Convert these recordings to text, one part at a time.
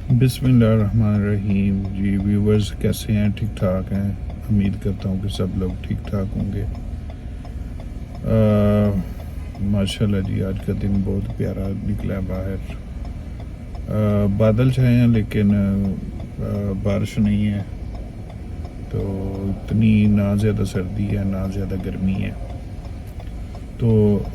बिस्मिल्लाहिर्रहमानिर्रहीम। जी व्यूवर्स कैसे हैं? ठीक ठाक हैं। उम्मीद करता हूँ कि सब लोग ठीक ठाक होंगे। माशाल्लाह जी, आज का दिन बहुत प्यारा निकला है बाहर। बादल छाए हैं लेकिन बारिश नहीं है, तो इतनी ना ज़्यादा सर्दी है ना ज़्यादा गर्मी है। तो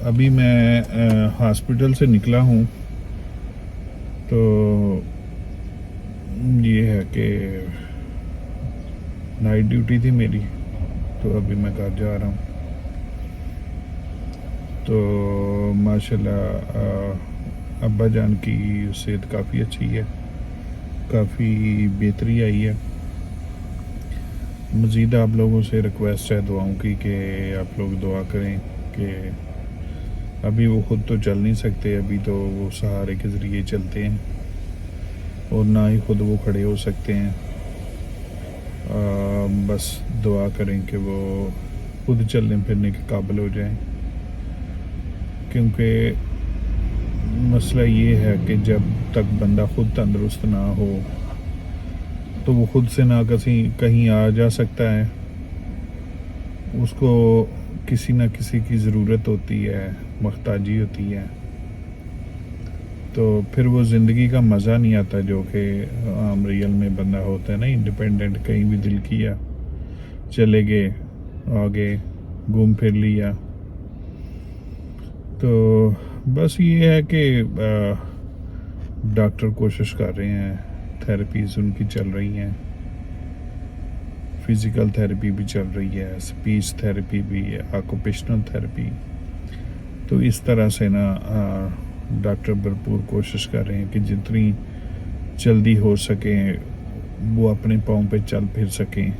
अभी मैं हॉस्पिटल से निकला हूँ, तो ये है कि नाइट ड्यूटी थी मेरी, तो अभी मैं घर जा रहा हूँ। तो माशाल्लाह अब्बा जान की सेहत काफ़ी अच्छी है, काफ़ी बेहतरी आई है। मज़ीद आप लोगों से रिक्वेस्ट है दुआओं की कि आप लोग दुआ करें कि अभी वो ख़ुद तो चल नहीं सकते, अभी तो वो सहारे के ज़रिए चलते हैं और ना ही ख़ुद वो खड़े हो सकते हैं। बस दुआ करें कि वो खुद चलने फिरने के काबिल हो जाएं, क्योंकि मसला ये है कि जब तक बंदा खुद तंदुरुस्त ना हो तो वो खुद से ना कहीं आ जा सकता है। उसको किसी ना किसी की ज़रूरत होती है, मुख्ताजी होती है, तो फिर वो ज़िंदगी का मज़ा नहीं आता जो कि आम रियल में बंदा होता है ना, इंडिपेंडेंट। कहीं भी दिल किया चले गए, आगे घूम फिर लिया। तो बस ये है कि डॉक्टर कोशिश कर रहे हैं, थेरेपीज़ उनकी चल रही हैं, फ़िज़िकल थेरेपी भी चल रही है, स्पीच थेरेपी भी है, ऑक्यूपेशनल थेरेपी। तो इस तरह से ना डॉक्टर भरपूर कोशिश कर रहे हैं कि जितनी जल्दी हो सके वो अपने पाँव पे चल फिर सकें,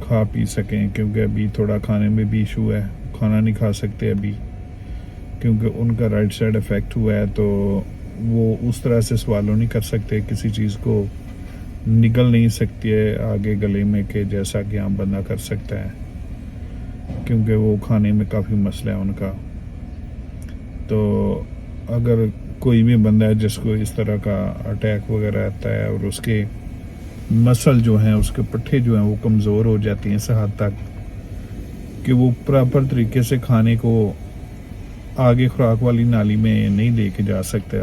खा पी सकें, क्योंकि अभी थोड़ा खाने में भी इशू है, खाना नहीं खा सकते अभी, क्योंकि उनका राइट साइड इफ़ेक्ट हुआ है। तो वो उस तरह से स्वालो नहीं कर सकते, किसी चीज़ को निगल नहीं सकती है आगे गले में कि जैसा कि आम बंदा कर सकता है, क्योंकि वो खाने में काफ़ी मसला है उनका। तो अगर कोई भी बंदा है जिसको इस तरह का अटैक वगैरह आता है और उसके मसल जो हैं, उसके पट्टे जो हैं वो कमज़ोर हो जाती हैं इस हद तक कि वो प्रॉपर तरीके से खाने को आगे खुराक वाली नाली में नहीं लेके जा सकता,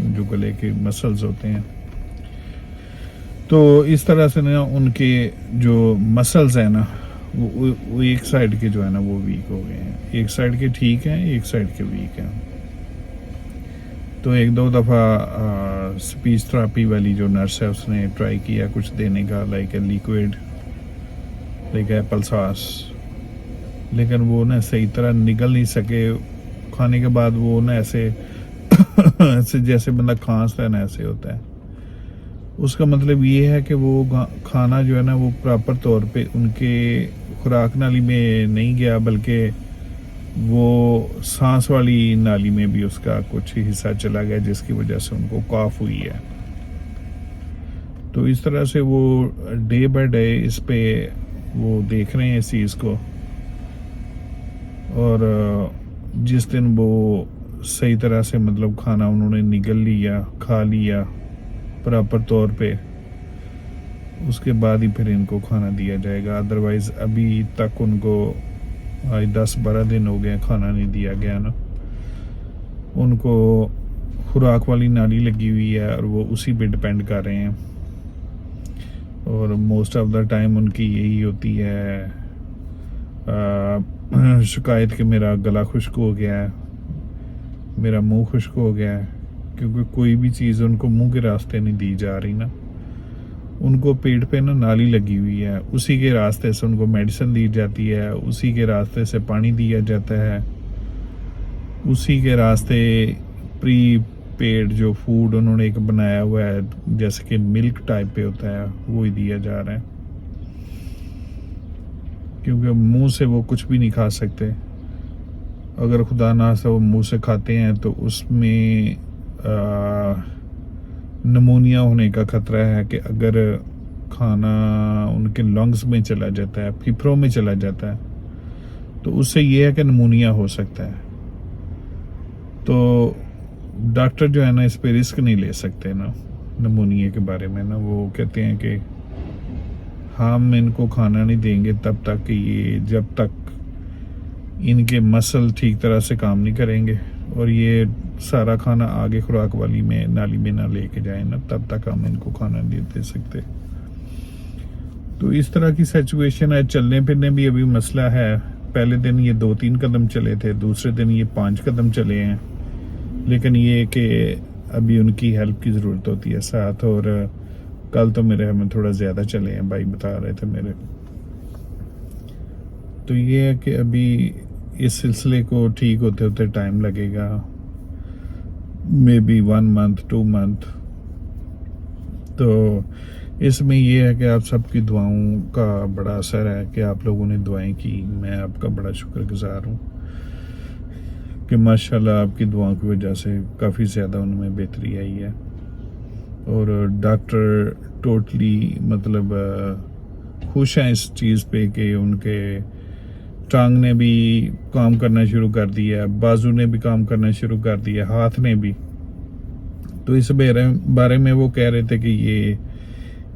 जो गले के मसल्स होते हैं। तो इस तरह से ना उनके जो मसल्स हैं ना वो एक साइड के जो है ना वो वीक हो गए हैं, एक साइड के ठीक हैं, एक साइड के वीक हैं। तो एक दो दफ़ा स्पीच थेरेपी वाली जो नर्स है उसने ट्राई किया कुछ देने का, like a liquid, like Apple sauce, लेकिन वो ना सही तरह निगल नहीं सके। खाने के बाद वो ना ऐसे ऐसे जैसे बंदा खांसता है ना, ऐसे होता है। उसका मतलब ये है कि वो खाना जो है ना वो प्रॉपर तौर पे उनके खुराक नाली में नहीं गया, बल्कि वो सांस वाली नाली में भी उसका कुछ हिस्सा चला गया, जिसकी वजह से उनको कॉफ हुई है। तो इस तरह से वो डे बाय डे इस पे वो देख रहे हैं इस चीज़ को, और जिस दिन वो सही तरह से मतलब खाना उन्होंने निगल लिया, खा लिया प्रॉपर तौर पे, उसके बाद ही फिर इनको खाना दिया जाएगा। अदरवाइज़ अभी तक उनको आज 10-12 दिन हो गए खाना नहीं दिया गया ना। उनको खुराक वाली नाली लगी हुई है और वो उसी पे डिपेंड कर रहे हैं, और मोस्ट ऑफ द टाइम उनकी यही होती है शिकायत कि मेरा गला खुश्क हो गया है, मेरा मुंह खुश्क हो गया है, क्योंकि कोई भी चीज़ उनको मुंह के रास्ते नहीं दी जा रही ना। उनको पेट पे ना नाली लगी हुई है, उसी के रास्ते से उनको मेडिसिन दी जाती है, उसी के रास्ते से पानी दिया जाता है, उसी के रास्ते प्री पेड जो फूड उन्होंने एक बनाया हुआ है जैसे कि मिल्क टाइप पे होता है, वो ही दिया जा रहा है, क्योंकि मुंह से वो कुछ भी नहीं खा सकते। अगर खुदा ना से वो मुंह से खाते हैं तो उसमें नमूनिया होने का ख़तरा है कि अगर खाना उनके लंग्स में चला जाता है, फेफड़ों में चला जाता है, तो उससे ये है कि नमूनिया हो सकता है। तो डॉक्टर जो है ना इस पे रिस्क नहीं ले सकते ना, नमूनिया के बारे में ना, वो कहते हैं कि हम इनको खाना नहीं देंगे तब तक कि ये, जब तक इनके मसल ठीक तरह से काम नहीं करेंगे और ये सारा खाना आगे खुराक वाली में नाली में ना लेके जाए ना, तब तक हम इनको खाना नहीं दे सकते। तो इस तरह की सिचुएशन है। चलने फिरने भी अभी मसला है। पहले दिन ये 2-3 कदम चले थे, दूसरे दिन ये 5 कदम चले हैं, लेकिन ये कि अभी उनकी हेल्प की ज़रूरत होती है साथ। और कल तो मेरे हमें थोड़ा ज़्यादा चले हैं, भाई बता रहे थे मेरे। तो ये है कि अभी इस सिलसिले को ठीक होते होते टाइम लगेगा, मे बी 1 month 2 month। तो इसमें ये है कि आप सबकी दुआओं का बड़ा असर है कि आप लोगों ने दुआएं की। मैं आपका बड़ा शुक्रगुजार हूँ कि माशाल्लाह आपकी दुआओं की वजह से काफ़ी ज़्यादा उनमें बेहतरी आई है। और डॉक्टर टोटली मतलब खुश हैं इस चीज़ पे कि उनके टांग ने भी काम करना शुरू कर दिया, बाजू ने भी काम करना शुरू कर दिया, हाथ ने भी। तो इस बारे में वो कह रहे थे कि ये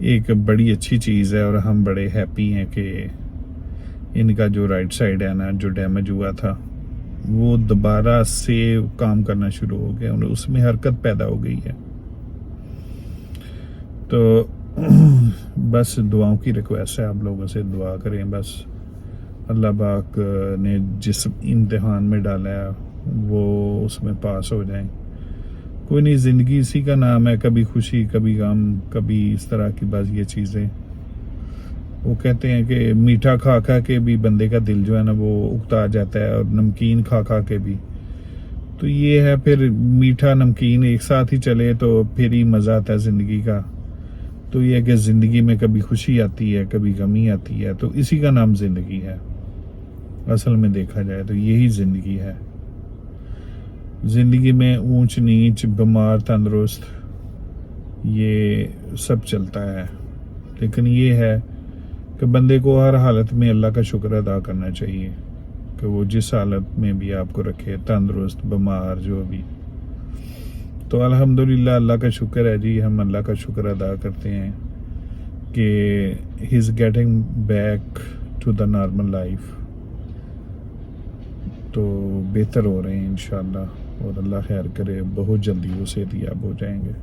एक बड़ी अच्छी चीज़ है और हम बड़े हैप्पी हैं कि इनका जो राइट साइड है ना, जो डैमेज हुआ था, वो दोबारा से काम करना शुरू हो गया और उसमें हरकत पैदा हो गई है। तो बस दुआओं की रिक्वेस्ट है, आप लोगों से दुआ करें। बस अल्लाह पाक ने जिस इम्तिहान में डाला है वो उसमें पास हो जाएं। कोई नहीं, ज़िंदगी इसी का नाम है, कभी खुशी कभी गम, कभी इस तरह की बस ये चीज़ें। वो कहते हैं कि मीठा खा खा के भी बंदे का दिल जो है ना वो उकता जाता है, और नमकीन खा खा के भी। तो ये है, फिर मीठा नमकीन एक साथ ही चले तो फिर ही मज़ा आता है ज़िंदगी का। तो ये है कि ज़िंदगी में कभी खुशी आती है, कभी गमी आती है, तो इसी का नाम ज़िंदगी है। असल में देखा जाए तो यही ज़िंदगी है। ज़िंदगी में ऊंच नीच, बीमार तंदुरुस्त, ये सब चलता है, लेकिन ये है कि बंदे को हर हालत में अल्लाह का शुक्र अदा करना चाहिए कि वो जिस हालत में भी आपको रखे, तंदुरुस्त, बीमार, जो भी। तो अल्हम्दुलिल्लाह अल्लाह का शुक्र है जी, हम अल्लाह का शुक्र अदा करते हैं कि he is getting back to the normal life. तो बेहतर हो रहे हैं इंशाअल्लाह, और अल्लाह खैर करे बहुत जल्दी वो सेहतियाब हो जाएंगे।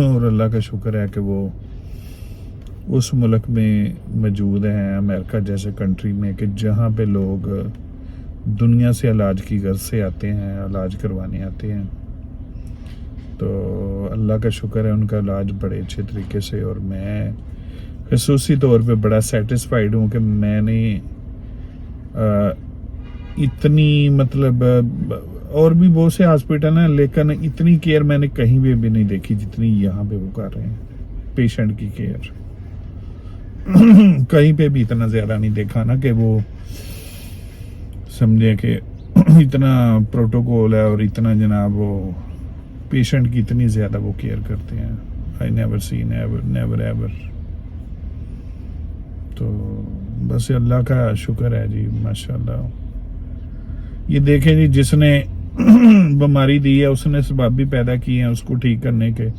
और अल्लाह का शुक्र है कि वो उस मुल्क में मौजूद हैं, अमेरिका जैसे कंट्री में, कि जहाँ पे लोग दुनिया से इलाज की गर्ज से आते हैं, इलाज करवाने आते हैं। तो अल्लाह का शुक्र है उनका इलाज बड़े अच्छे तरीके से। और मैं खसूसी तौर पे बड़ा सेटिस्फाइड हूँ कि मैंने इतनी मतलब और भी बहुत से हॉस्पिटल हैं, लेकिन इतनी केयर मैंने कहीं भी नहीं देखी जितनी यहाँ पे वो कर रहे हैं। पेशेंट की केयर कहीं पे भी इतना ज़्यादा नहीं देखा ना, कि वो समझे कि इतना प्रोटोकॉल है और इतना जनाब वो पेशेंट की इतनी ज़्यादा वो केयर करते हैं। I never seen, never ever. तो बस अल्लाह का शुक्र है जी, माशाल्लाह। ये देखें जी, जिसने बीमारी दी है उसने सबब भी पैदा किए हैं उसको ठीक करने के,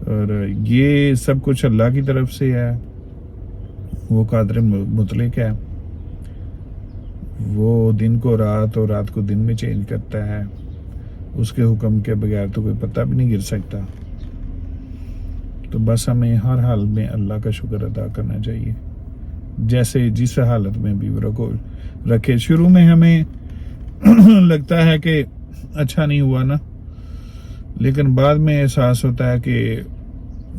और ये सब कुछ अल्लाह की तरफ से है। वो कादर मुतलक है, वो दिन को रात और रात को दिन में चेंज करता है। उसके हुक्म के बगैर तो कोई पत्ता भी नहीं गिर सकता। तो बस हमें हर हाल में अल्लाह का शुक्र अदा करना चाहिए, जैसे जिस हालत में भी रखे। शुरू में हमें लगता है कि अच्छा नहीं हुआ ना, लेकिन बाद में एहसास होता है कि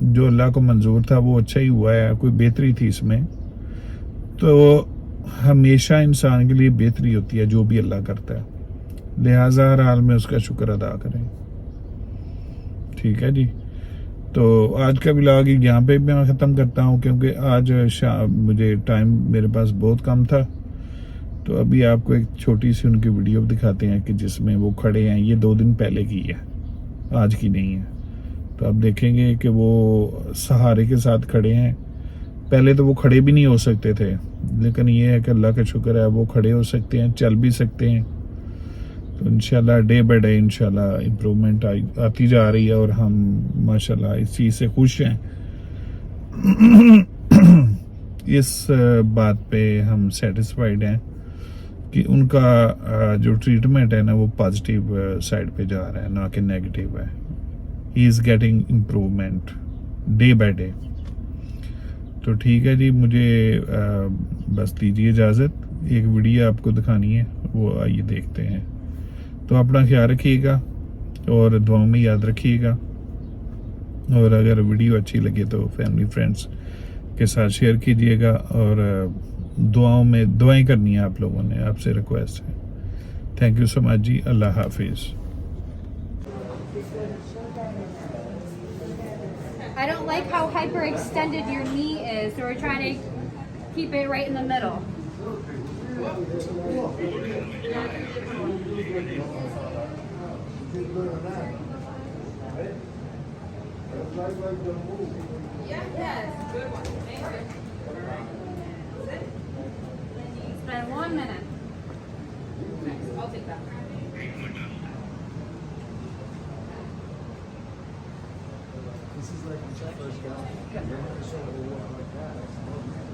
जो अल्लाह को मंजूर था वो अच्छा ही हुआ है, कोई बेहतरी थी इसमें। तो हमेशा इंसान के लिए बेहतरी होती है जो भी अल्लाह करता है, लिहाजा हर हाल में उसका शुक्र अदा करें। ठीक है जी। तो आज का व्लॉग यहाँ पे भी मैं ख़त्म करता हूँ, क्योंकि आज मुझे टाइम मेरे पास बहुत कम था। तो अभी आपको एक छोटी सी उनकी वीडियो दिखाते हैं कि जिसमें वो खड़े हैं। ये 2 दिन पहले की है, आज की नहीं है। तो आप देखेंगे कि वो सहारे के साथ खड़े हैं। पहले तो वो खड़े भी नहीं हो सकते थे, लेकिन ये है कि अल्लाह का शुक्र है वो खड़े हो सकते हैं, चल भी सकते हैं। تو انشاءاللہ ڈے بائی ڈے انشاءاللہ امپرومنٹ آتی جا رہی ہے اور ہم ماشاءاللہ اس چیز سے خوش ہیں. اس بات پہ ہم سیٹسفائیڈ ہیں کہ ان کا جو ٹریٹمنٹ ہے نا وہ پازیٹیو سائڈ پہ جا رہا ہے نہ کہ نیگیٹو ہے. He is getting improvement day by day. تو ٹھیک ہے جی, مجھے بس دیجیے اجازت, ایک ویڈیو آپ کو دکھانی ہے, وہ آئیے دیکھتے ہیں. تو اپنا خیال رکھیے گا اور دعاؤں میں یاد رکھیے گا, اور اگر ویڈیو اچھی لگے تو فیملی فرینڈس کے ساتھ شیئر کیجیے گا, اور دعاؤں میں دعائیں کرنی ہیں آپ لوگوں نے, آپ سے ریکویسٹ ہے. تھینک یو سو مچ جی, اللہ حافظ. I don't like how hyperextended your knee is, so we're trying to keep it right in the middle. Yes. Good one. Thank you. Spend 1 minute. Next. I'll take that. This is like the first guy. You're not sure what like that.